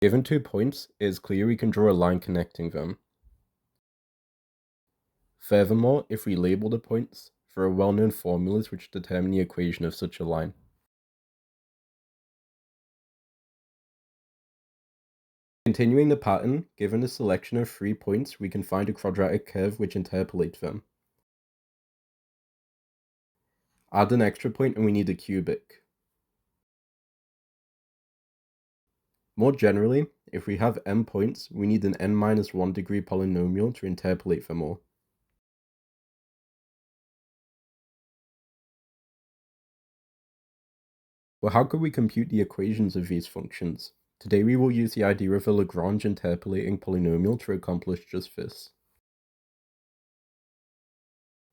Given 2 points, it is clear we can draw a line connecting them. Furthermore, if we label the points, there are well-known formulas which determine the equation of such a line. Continuing the pattern, given a selection of 3 points, we can find a quadratic curve which interpolates them. Add an extra point and we need a cubic. More generally, if we have m points, we need an n-1 degree polynomial to interpolate them all. Well, how could we compute the equations of these functions? Today we will use the idea of a Lagrange interpolating polynomial to accomplish just this.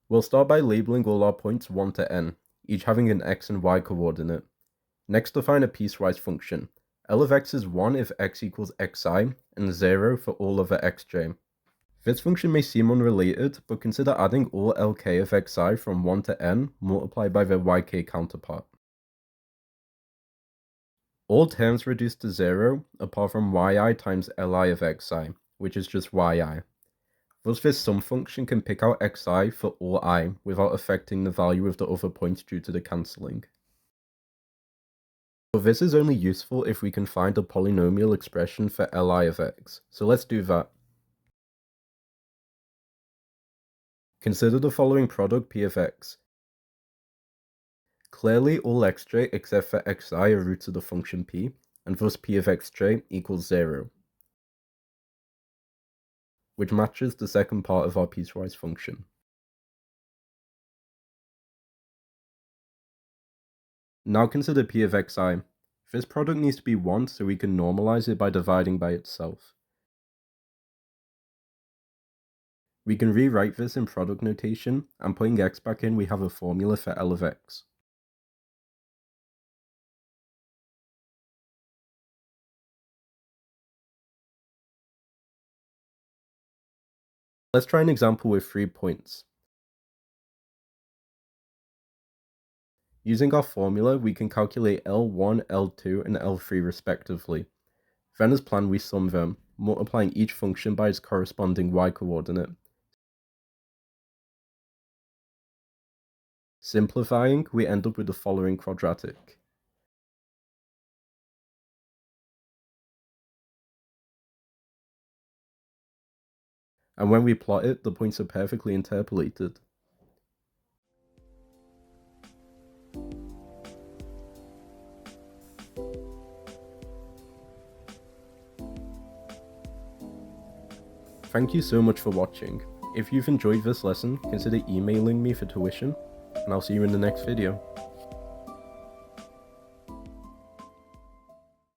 We'll start by labeling all our points 1 to n, each having an x and y coordinate. Next, define a piecewise function. L of x is 1 if x equals xi, and 0 for all other xj. This function may seem unrelated, but consider adding all lk of xi from 1 to n multiplied by their yk counterpart. All terms reduce to 0 apart from yi times li of xi, which is just yi. Thus this sum function can pick out xi for all I without affecting the value of the other points due to the cancelling. But this is only useful if we can find a polynomial expression for li of x, so let's do that. Consider the following product p of x. Clearly, all xj except for xi are roots of the function p, and thus p of xj equals 0, which matches the second part of our piecewise function. Now consider p of xi. This product needs to be 1 so we can normalize it by dividing by itself. We can rewrite this in product notation, and putting x back in, we have a formula for L of x. Let's try an example with 3 points. Using our formula, we can calculate L1, L2, and L3 respectively. Then as planned, we sum them, multiplying each function by its corresponding y-coordinate. Simplifying, we end up with the following quadratic. And when we plot it, the points are perfectly interpolated. Thank you so much for watching. If you've enjoyed this lesson, consider emailing me for tuition, and I'll see you in the next video.